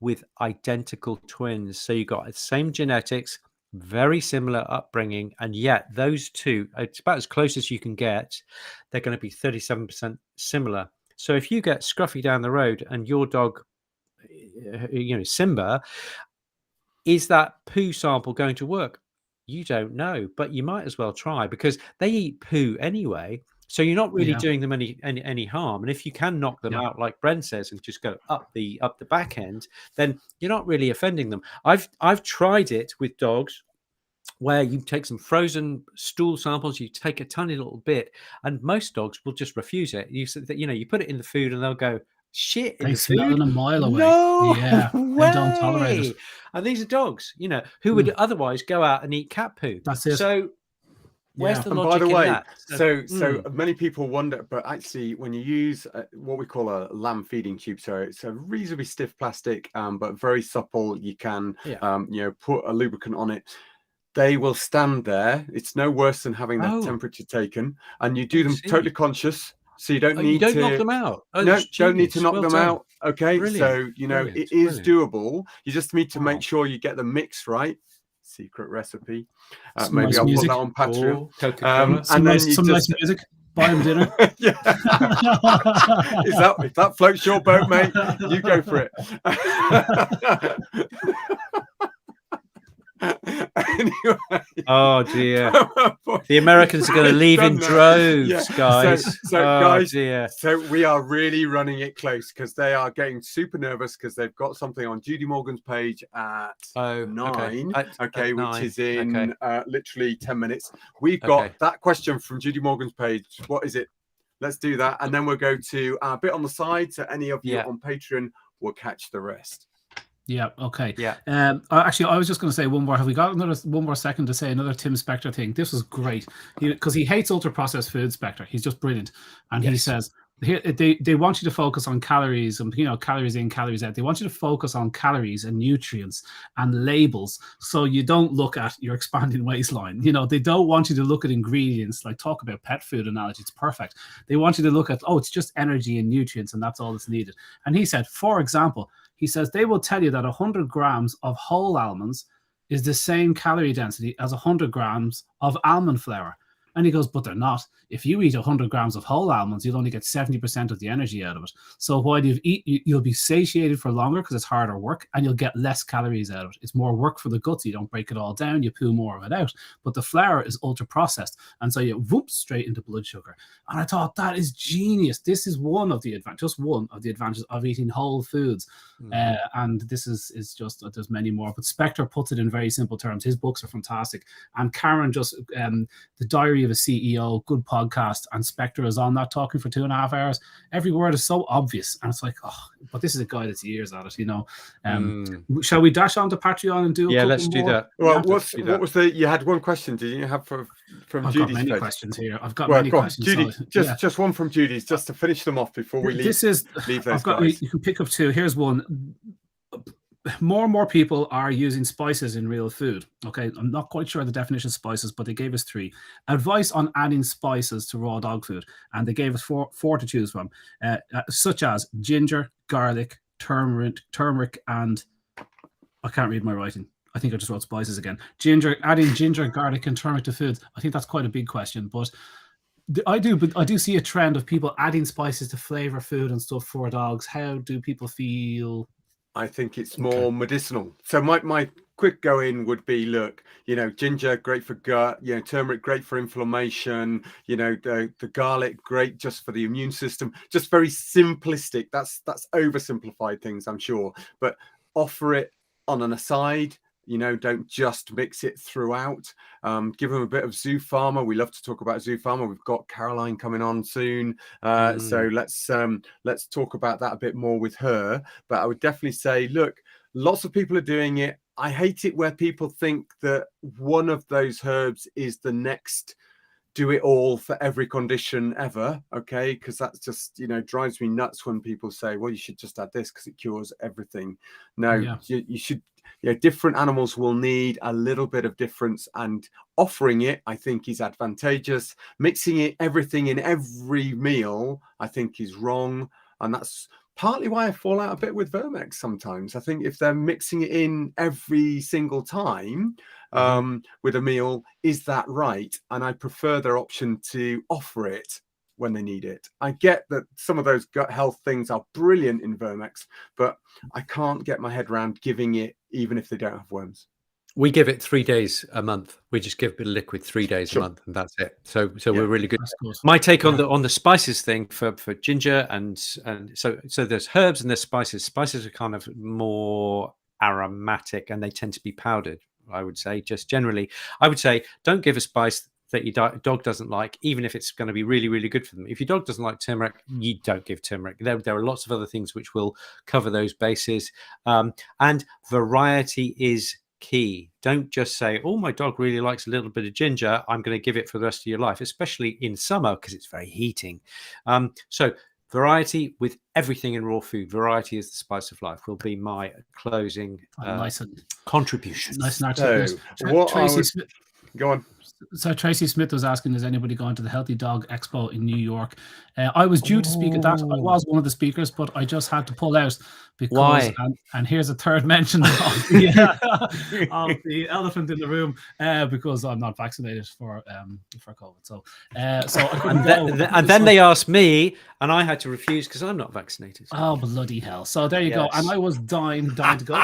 [SPEAKER 2] with identical twins. So you've got the same genetics, very similar upbringing, and yet those two, it's about as close as you can get. They're going to be 37% similar. So if you get Scruffy down the road and your dog, Simba, is that poo sample going to work? You don't know, but you might as well try, because they eat poo anyway. So you're not really doing them any harm. And if you can knock them out, like Bren says, and just go up the back end, then you're not really offending them. I've tried it with dogs, where you take some frozen stool samples, you take a tiny little bit, and most dogs will just refuse it. You put it in the food, and they'll go, shit, in
[SPEAKER 3] they
[SPEAKER 2] the
[SPEAKER 3] smell
[SPEAKER 2] food?
[SPEAKER 3] it a mile away.
[SPEAKER 2] No
[SPEAKER 3] way. They don't tolerate it.
[SPEAKER 2] And these are dogs, who would otherwise go out and eat cat poo.
[SPEAKER 3] That's it.
[SPEAKER 2] So where's the
[SPEAKER 1] and
[SPEAKER 2] logic
[SPEAKER 1] by the way,
[SPEAKER 2] in that?
[SPEAKER 1] So many people wonder, but actually, when you use what we call a lamb feeding tube, so it's a reasonably stiff plastic, but very supple. You can, put a lubricant on it. They will stand there. It's no worse than having their temperature taken, and you do them totally conscious. So you don't need
[SPEAKER 2] you don't
[SPEAKER 1] to
[SPEAKER 2] knock them out. Oh,
[SPEAKER 1] no,
[SPEAKER 2] that's
[SPEAKER 1] don't need to
[SPEAKER 2] genius.
[SPEAKER 1] knock
[SPEAKER 2] Well
[SPEAKER 1] them
[SPEAKER 2] done.
[SPEAKER 1] out. Okay,
[SPEAKER 2] Brilliant.
[SPEAKER 1] so you know
[SPEAKER 2] Brilliant.
[SPEAKER 1] it is
[SPEAKER 2] Brilliant.
[SPEAKER 1] doable. You just need to
[SPEAKER 3] Wow.
[SPEAKER 1] make sure you get the mix right. Secret recipe.
[SPEAKER 3] Some
[SPEAKER 1] Maybe
[SPEAKER 3] nice
[SPEAKER 1] I'll
[SPEAKER 3] music.
[SPEAKER 1] put that on Patreon.
[SPEAKER 2] Or Coca-Cola.
[SPEAKER 1] And then you
[SPEAKER 3] some
[SPEAKER 1] just
[SPEAKER 3] nice music. Buy him dinner.
[SPEAKER 1] yeah. If that floats your boat, mate, you go for it. Anyway.
[SPEAKER 2] Oh dear, the Americans are going to leave in droves, guys.
[SPEAKER 1] So
[SPEAKER 2] oh,
[SPEAKER 1] guys,
[SPEAKER 2] dear.
[SPEAKER 1] so we are really running it close because they are getting super nervous because they've got something on Judy Morgan's page at 9, okay, which
[SPEAKER 2] 9.
[SPEAKER 1] is in literally 10 minutes. We've got that question from Judy Morgan's page. What is it? Let's do that, and then we'll go to a bit on the side. So any of you on Patreon will catch the rest.
[SPEAKER 3] Yeah. Okay.
[SPEAKER 2] Yeah.
[SPEAKER 3] Actually, I was just going to say one more. Have we got one more second to say another Tim Spector thing? This was great because he hates ultra processed food. Spector, he's just brilliant, and he says here they want you to focus on calories and calories in, calories out. They want you to focus on calories and nutrients and labels, so you don't look at your expanding waistline. They don't want you to look at ingredients, like talk about pet food analogy. It's perfect. They want you to look at it's just energy and nutrients, and that's all that's needed. And he said, for example. He says they will tell you that 100 grams of whole almonds is the same calorie density as 100 grams of almond flour. And he goes, but they're not. If you eat 100 grams of whole almonds, you'll only get 70% of the energy out of it. So while you'll be satiated for longer because it's harder work, and you'll get less calories out of it. It's more work for the guts. You don't break it all down. You poo more of it out. But the flour is ultra processed. And so you whoop straight into blood sugar. And I thought that is genius. This is one of the advantages of eating whole foods. And this is just, there's many more. But Spector puts it in very simple terms. His books are fantastic. And Karen just, The Diary of a CEO, good podcast, and Spector is on that talking for 2.5 hours. Every word is so obvious, and it's like, but this is a guy that's years at it. Shall we dash on to Patreon and do?
[SPEAKER 2] Let's do that.
[SPEAKER 1] Well, what was the? You had one question, did you have from
[SPEAKER 3] I've
[SPEAKER 1] Judy's?
[SPEAKER 3] Got many
[SPEAKER 1] page?
[SPEAKER 3] Questions here. I've got many questions.
[SPEAKER 1] Judy, just one from Judy's, just to finish them off before we leave. Leave those guys.
[SPEAKER 3] You can pick up 2. Here's one. More and more people are using spices in real food. Okay, I'm not quite sure the definition of spices, but they gave us 3. Advice on adding spices to raw dog food, and they gave us four to choose from, such as ginger, garlic, turmeric, and I can't read my writing. I think I just wrote spices again. Adding ginger, garlic, and turmeric to foods. I think that's quite a big question, but I do see a trend of people adding spices to flavor food and stuff for dogs. How do people feel?
[SPEAKER 1] I think it's more medicinal. So my quick go in would be, look, ginger, great for gut, turmeric, great for inflammation, the garlic, great just for the immune system. Just very simplistic. That's oversimplified things, I'm sure, but offer it on an aside. Don't just mix it throughout. Give them a bit of Zoo Farmer. We love to talk about Zoo Farmer. We've got Caroline coming on soon. So let's talk about that a bit more with her. But I would definitely say, look, lots of people are doing it. I hate it where people think that one of those herbs is the next do it all for every condition ever. Okay, because that's just drives me nuts when people say, well, you should just add this because it cures everything. No, you should. Different animals will need a little bit of difference, and offering it, I think, is advantageous. Mixing everything in every meal, I think, is wrong, and that's partly why I fall out a bit with Vermex sometimes. I think if they're mixing it in every single time with a meal, is that right? And I prefer their option to offer it when they need it. I get that some of those gut health things are brilliant in Vermex, but I can't get my head around giving it even if they don't have worms.
[SPEAKER 2] We give it 3 days a month. We just give a bit of liquid 3 days a month, and that's it. So we're really good. My take on the spices thing for ginger and so there's herbs and there's spices. Spices are kind of more aromatic and they tend to be powdered. I would say just generally, I would say don't give a spice that your dog doesn't like, even if it's going to be really, really good for them. If your dog doesn't like turmeric, you don't give turmeric. There are lots of other things which will cover those bases. And variety is key. Don't just say, oh, my dog really likes a little bit of ginger, I'm going to give it for the rest of your life, especially in summer because it's very heating. So variety with everything in raw food. Variety is the spice of life will be my closing contribution.
[SPEAKER 3] Nice and
[SPEAKER 1] Go on.
[SPEAKER 3] So Tracy Smith was asking, is anybody going to the Healthy Dog Expo in New York? I was due to speak at that. I was one of the speakers, but I just had to pull out because,
[SPEAKER 2] Why?
[SPEAKER 3] and here's a third mention of the elephant in the room, because I'm not vaccinated for COVID. So I couldn't go.
[SPEAKER 2] And then they asked me, and I had to refuse because I'm not vaccinated.
[SPEAKER 3] Oh, bloody hell. So there you go. And I was dying to go.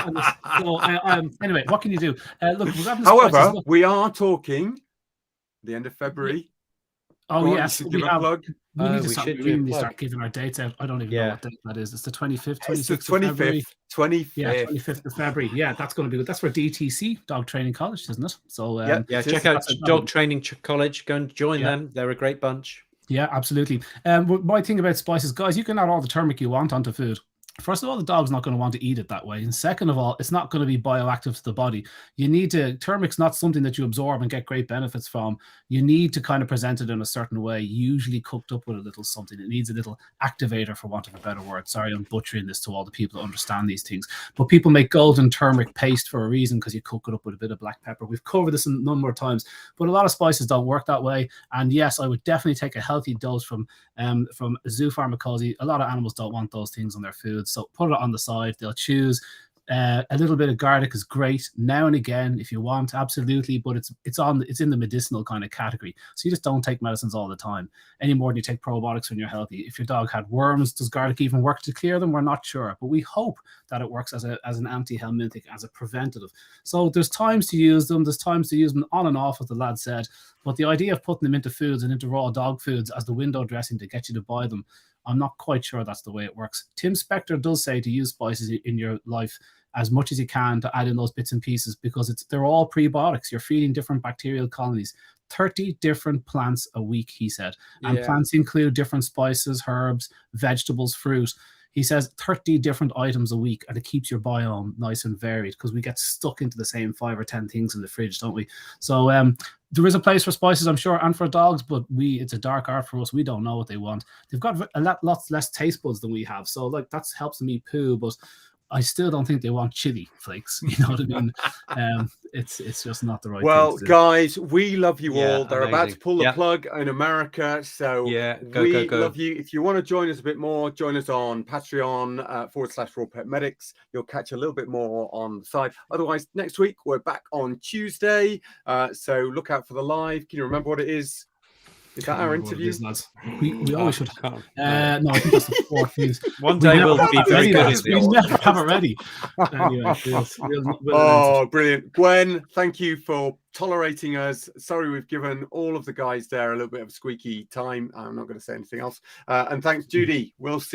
[SPEAKER 3] Anyway, what can you do? Look,
[SPEAKER 1] however, we are talking the end of February.
[SPEAKER 3] Oh, yes.
[SPEAKER 1] We have.
[SPEAKER 3] We need to start giving our dates out. I don't even know what date that is. It's the 25th, 26th of February.
[SPEAKER 1] 25th.
[SPEAKER 3] Yeah, 25th of February. Yeah, that's going to be good. That's for DTC, Dog Training College, isn't it? So
[SPEAKER 2] check out Dog Training College. Go and join them. They're a great bunch.
[SPEAKER 3] Yeah, absolutely. My thing about spices, guys, you can add all the turmeric you want onto food. First of all, the dog's not going to want to eat it that way. And second of all, it's not going to be bioactive to the body. Turmeric's not something that you absorb and get great benefits from. You need to kind of present it in a certain way, usually cooked up with a little something. It needs a little activator, for want of a better word. Sorry, I'm butchering this to all the people that understand these things. But people make golden turmeric paste for a reason, because you cook it up with a bit of black pepper. We've covered this a number of times, but a lot of spices don't work that way. And yes, I would definitely take a healthy dose from zoopharmacology. A lot of animals don't want those things on their food. So put it on the side. They'll choose. A little bit of garlic is great now and again if you want, absolutely, but it's in the medicinal kind of category. So you just don't take medicines all the time any more than you take probiotics when you're healthy. If your dog had worms, does garlic even work to clear them? We're not sure, but we hope that it works as an anti-helminthic, as a preventative. So there's times to use them. There's times to use them on and off, as the lad said. But the idea of putting them into foods and into raw dog foods as the window dressing to get you to buy them, I'm not quite sure that's the way it works. Tim Spector does say to use spices in your life as much as you can, to add in those bits and pieces, because they're all prebiotics. You're feeding different bacterial colonies. 30 different plants a week, he said. And plants include different spices, herbs, vegetables, fruit. He says 30 different items a week, and it keeps your biome nice and varied, because we get stuck into the same 5 or 10 things in the fridge, don't we? So there is a place for spices, I'm sure, and for dogs, but it's a dark art for us. We don't know what they want. They've got lots less taste buds than we have. So that helps me poo, but I still don't think they want chili flakes. You know what I mean? It's just not the right thing.
[SPEAKER 1] Well, guys, we love you all. They're
[SPEAKER 2] amazing.
[SPEAKER 1] about to pull the plug in America. So
[SPEAKER 2] go.
[SPEAKER 1] Love you. If you want to join us a bit more, join us on Patreon /RawPetMedics. You'll catch a little bit more on the side. Otherwise, next week, we're back on Tuesday. So look out for the live. Can you remember what it is? Is that our interview?
[SPEAKER 3] We always should. No, I think that's the 4th.
[SPEAKER 2] One day we'll be very good at
[SPEAKER 3] We never have it ready. Anyway,
[SPEAKER 1] we'll brilliant. Gwen, thank you for tolerating us. Sorry we've given all of the guys there a little bit of squeaky time. I'm not going to say anything else. And thanks, Judy. We'll see